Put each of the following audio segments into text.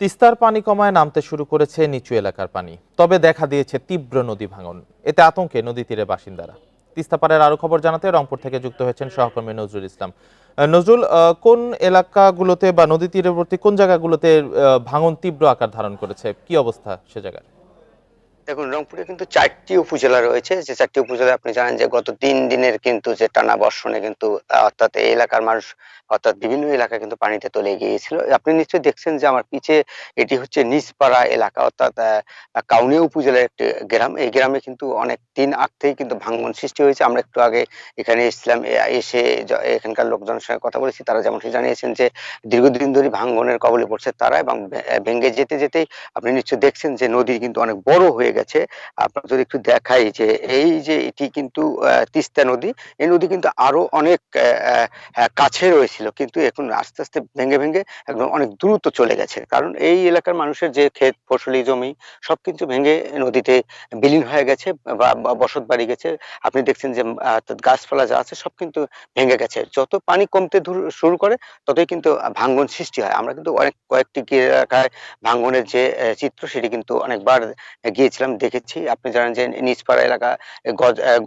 তিস্তার পানি কমায় নামতে শুরু করেছে নিচু এলাকার পানি, তবে দেখা দিয়েছে তীব্র নদী ভাঙন। এতে আতঙ্কে নদী তীরে বাসিন্দারা। তিস্তা পাড়ের আরো খবর জানাতে রংপুর থেকে যুক্ত হয়েছেন সহকর্মী নজরুল ইসলাম। নজরুল, কোন এলাকাগুলোতে বা নদী তীরবর্তী কোন জায়গাগুলোতে ভাঙন তীব্র আকার ধারণ করেছে, কি অবস্থা সে জায়গায়? দেখুন, রংপুরে কিন্তু ৪টি উপজেলা রয়েছে। যে ৪টি উপজেলায় আপনি জানেন যে গত ৩ দিনের কিন্তু যে টানা বর্ষণে কিন্তু অর্থাৎ এই এলাকার মানুষ অর্থাৎ বিভিন্ন এলাকা কিন্তু পানিতে তলিয়ে গিয়েছিল। আপনি নিশ্চয়ই দেখছেন যে আমার পিছে এটি হচ্ছে নিজপাড়া এলাকা অর্থাৎ কাউনিয়া উপজেলার একটি গ্রাম। এই গ্রামে কিন্তু অনেক দিন আগ থেকেই কিন্তু ভাঙন সৃষ্টি হয়েছে। আমরা একটু আগে এখানে এসছিলাম। এসে এখানকার লোকজনের সঙ্গে কথা বলেছি। তারা যেমনটি জানিয়েছেন যে দীর্ঘদিন ধরে ভাঙনের কবলে পড়ছে তারা এবং ভেঙে যেতে, যেতেই আপনি নিশ্চয়ই দেখছেন যে নদী কিন্তু অনেক বড় হয়ে গেছে। আপনার যদি একটু দেখাই যে এই যে এটি কিন্তু তিস্তা নদী। এই নদী কিন্তু আরো অনেক কাছে রয়েছিল। কিন্তু এখন আস্তে, আস্তে ভেঙে, ভেঙে একদম অনেক দ্রুত চলে গেছে। কারণ এই এলাকার মানুষের যে ক্ষেত ফসলি জমি সব কিন্তু ভেঙে নদীতে বিলীন হয়ে গেছে বা বসত বাড়ি গেছে। আপনি দেখছেন যে গাছপালা যা আছে সব কিন্তু ভেঙে গেছে। যত পানি কমতে শুরু করে ততই কিন্তু ভাঙ্গন সৃষ্টি হয়। আমরা কিন্তু অনেক কয়েকটি এলাকায় ভাঙ্গনের যে চিত্র সেটি কিন্তু অনেকবার গিয়েছিলাম, দেখেছি। আপনি জানেন যে নিজপাড়া এলাকা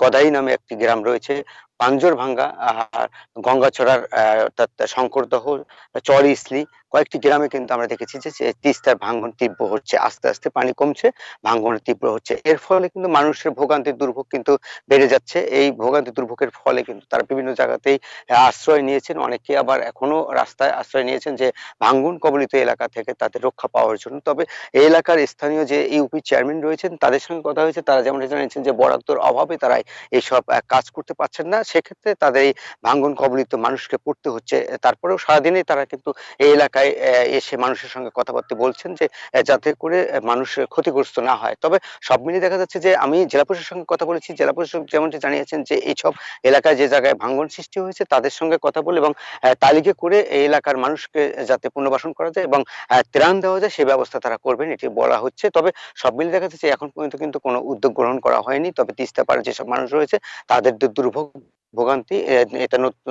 গদাই নামে একটি গ্রাম রয়েছে। পাঞ্জরভাঙ্গা, গঙ্গাচড়ার অর্থাৎ শঙ্করদহ, চর-ইসলি কয়েকটি গ্রামে কিন্তু আমরা দেখেছি যে তিস্তার ভাঙ্গন তীব্র হচ্ছে। আস্তে, আস্তে পানি কমছে, ভাঙ্গন তীব্র হচ্ছে। এর ফলে কিন্তু মানুষের ভোগান্তির দুর্ভোগ কিন্তু বেড়ে যাচ্ছে। এই ভোগান্তি দুর্ভোগের ফলে কিন্তু তারা বিভিন্ন জায়গাতেই আশ্রয় নিয়েছেন। অনেকে আবার এখনো রাস্তায় আশ্রয় নিয়েছেন যে ভাঙ্গন কবলিত এলাকা থেকে তাদের রক্ষা পাওয়ার জন্য। তবে এই এলাকার স্থানীয় যে ইউপি চেয়ারম্যান রয়েছেন তাদের সঙ্গে কথা হয়েছে। তারা যেমনটি জানিয়েছেন যে বরাদ্দর অভাবে তারা এইসব কাজ করতে পারছেন না। সেক্ষেত্রে তাদের এই ভাঙ্গন কবলিত মানুষকে পড়তে হচ্ছে। তারপরেও সারাদিনই তারা কিন্তু এই এলাকায় এসে মানুষের সঙ্গে কথাবার্তা বলছেন যে যাতে করে মানুষ ক্ষতিগ্রস্ত না হয়। তবে সব মিলিয়ে দেখা যাচ্ছে যে আমি জেলা প্রশাসনের সঙ্গে কথা বলেছি। জেলা প্রশাসক যেমনটি জানিয়েছেন যে এইসব এলাকায় যে জায়গায় ভাঙ্গন সৃষ্টি হয়েছে তাদের সঙ্গে কথা বলে এবং তালিকা করে এই এলাকার মানুষকে যাতে পুনর্বাসন করা যায় এবং ত্রাণ দেওয়া যায় সে ব্যবস্থা তারা করবেন এটি বলা হচ্ছে। তবে সব মিলিয়ে দেখা যাচ্ছে এখন পর্যন্ত কিন্তু কোনো উদ্যোগ গ্রহণ করা হয়নি। তবে তিস্তা পাড়ে যেসব মানুষ রয়েছে তাদের দুর্ভোগ ভোগান্তি এটা নতুন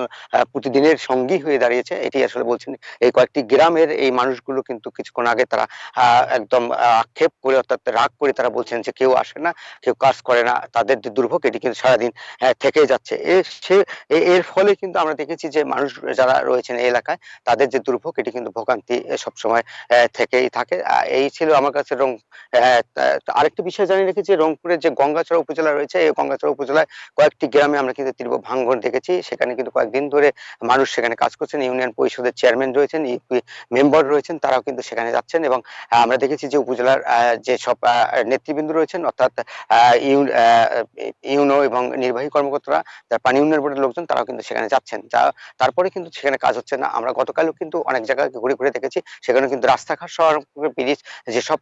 প্রতিদিনের সঙ্গী হয়ে দাঁড়িয়েছে। এটি আসলে বলছেন এই কয়েকটি গ্রামের এই মানুষগুলো কিন্তু কিছুক্ষণ আগে তারা একদম আক্ষেপ করে অর্থাৎ রাগ করে তারা বলছেন যে কেউ আসে না, কেউ কাজ করে না। তাদের যে দুর্ভোগ এটি কিন্তু সারাদিন থেকেই যাচ্ছে। এর ফলে কিন্তু আমরা দেখেছি যে মানুষ যারা রয়েছেন এই এলাকায় তাদের যে দুর্ভোগ এটি কিন্তু ভোগান্তি সবসময় থেকেই থাকে। এই ছিল আমার কাছে আরেকটি বিষয় জানিয়ে রেখেছি, রংপুরের যে গঙ্গাচড়া উপজেলা রয়েছে এই গঙ্গাচড়া উপজেলায় কয়েকটি গ্রামে আমরা কিন্তু তীব্র ভাঙ্গন দেখেছি। সেখানে কিন্তু কয়েকদিন ধরে মানুষ সেখানে কাজ করছেন। ইউনিয়ন পরিষদের চেয়ারম্যান রয়েছেন, ইউপি মেম্বার রয়েছেন, তারাও কিন্তু সেখানে যাচ্ছেন এবং আমরা দেখেছি যে উপজেলার যেসব নেতৃবৃন্দ রয়েছেন অর্থাৎ ইউনো এবং নির্বাহী কর্মকর্তারা পানি উন্নয়ন বোর্ডের লোকজন তারাও কিন্তু সেখানে যাচ্ছেন। তারপরে কিন্তু সেখানে কাজ হচ্ছে না। আমরা গতকালও কিন্তু অনেক জায়গায় ঘুরে ঘুরে দেখেছি সেখানে কিন্তু রাস্তাঘাট সহ ব্রিজ যেসব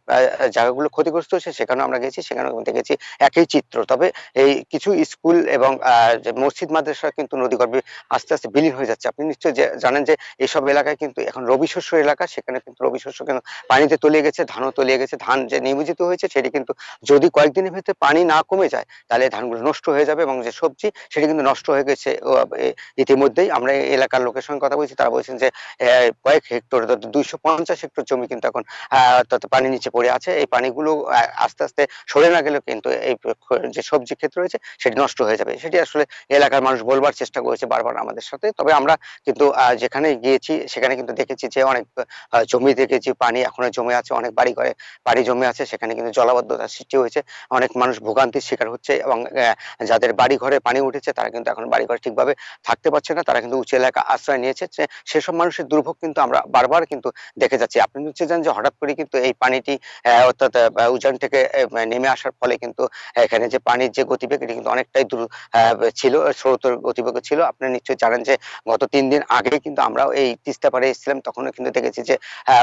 জায়গাগুলো ক্ষতিগ্রস্ত হয়েছে সেখানেও আমরা গেছি, সেখানেও দেখেছি একই চিত্র। তবে এই কিছু স্কুল এবং যে মসজিদ মাদ্রাসা কিন্তু নদীগর্ভে আস্তে আস্তে বিলীন হয়ে যাচ্ছে। আপনি নিশ্চয়ই জানেন যে এইসব এলাকায় কিন্তু এখন রবি শস্য এলাকা, সেখানে কিন্তু রবি শস্য কিন্তু পানিতে তলিয়ে গেছে, ধানও তলিয়ে গেছে। ধান যে নিমজ্জিত হয়েছে সেটি কিন্তু যদি কয়েকদিনের ভিতরে পানি না কমে যায় তাহলে ধানগুলো নষ্ট হয়ে যাবে এবং যে সবজি সেটি কিন্তু নষ্ট হয়ে গেছে ইতিমধ্যেই। আমরা এই এলাকার লোকের সঙ্গে কথা বলছি, তারা বলছেন যে কয়েক হেক্টর 250 হেক্টর জমি কিন্তু এখন অর্থাৎ পানির নিচে পড়ে আছে। এই পানিগুলো আস্তে আস্তে সরে না গেলেও কিন্তু এই যে সবজি ক্ষেত রয়েছে সেটি নষ্ট হয়ে যাবে। সেটি আসলে এলাকার মানুষ বলবার চেষ্টা করেছে বারবার আমাদের সাথে। তবে আমরা কিন্তু যেখানে গিয়েছি সেখানে কিন্তু দেখেছি যে অনেক জমি দেখেছি পানি এখনো জমে আছে, অনেক বাড়ি ঘরে পানি জমে আছে, সেখানে কিন্তু জলাবদ্ধতার সৃষ্টি হয়েছে। অনেক মানুষ ভোগান্তির শিকার হচ্ছে এবং যাদের বাড়ি ঘরে পানি উঠেছে তারা কিন্তু এখন বাড়ি ঘরে ঠিকভাবে থাকতে পারছে না, তারা কিন্তু উঁচু এলাকা আশ্রয় নিয়েছে। সেসব মানুষের দুর্ভোগ কিন্তু আমরা বারবার কিন্তু দেখে যাচ্ছি। আপনি নিশ্চয়ই জানেন যে হঠাৎ করে কিন্তু এই পানিটি অর্থাৎ উজান থেকে নেমে আসার ফলে কিন্তু এখানে যে পানির যে গতিবেগ এটি কিন্তু অনেকটাই ছিল, স্রোতের গতিবেগ ছিল। আপনি নিশ্চয়ই জানেন যে গত ৩ দিন আগে কিন্তু আমরাও এই তিস্তা পাড়ে এসেছিলাম, তখনও কিন্তু দেখেছি যে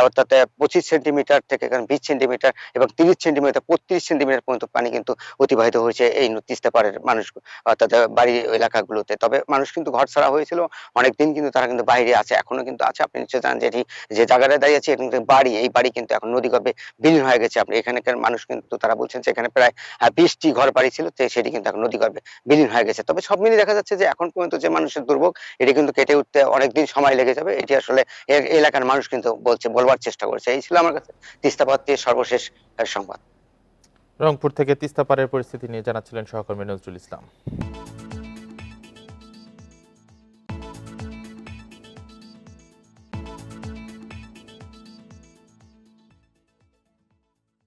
অর্থাৎ 25 সেন্টিমিটার থেকে 20 সেন্টিমিটার এবং 30 সেন্টিমিটার 35 সেন্টিমিটার পর্যন্ত পানি কিন্তু অতিবাহিত হয়েছে এই তিস্তা পাড়ের মানুষ অর্থাৎ বাড়ি এলাকাগুলোতে। তবে মানুষ কিন্তু ঘর ছাড়া হয়েছিল, অনেকদিন কিন্তু তারা কিন্তু বাইরে আছে, এখনো কিন্তু আছে। আপনি নিশ্চয়ই জানেন যে এটি যে জায়গাটায় দাঁড়িয়ে আছে এটা কিন্তু বাড়ি, এই বাড়ি কিন্তু এখন নদীগর্ভে বিলীন হয়ে গেছে। আপনি এখানকার মানুষ কিন্তু তারা বলছেন যে এখানে প্রায় 20টি ঘর বাড়ি ছিল, সেটি কিন্তু এখন নদীগর্ভে বিলীন হয়ে গেছে। তবে সব মিলিয়ে দেখা যাচ্ছে যাচ্ছে যে এখন পর্যন্ত যে মানুষের দুর্ভোগ এটি কিন্তু কেটে উঠতে অনেকদিন সময় লেগে যাবে, এটি আসলে এলাকার মানুষ কিন্তু বলবার চেষ্টা করছে। এই ছিল আমার কাছে তিস্তা পাত্রের সর্বশেষ সংবাদ। রংপুর থেকে তিস্তা পারের পরিস্থিতি নিয়ে জানাচ্ছিলেন সহকর্মী নজরুল ইসলাম।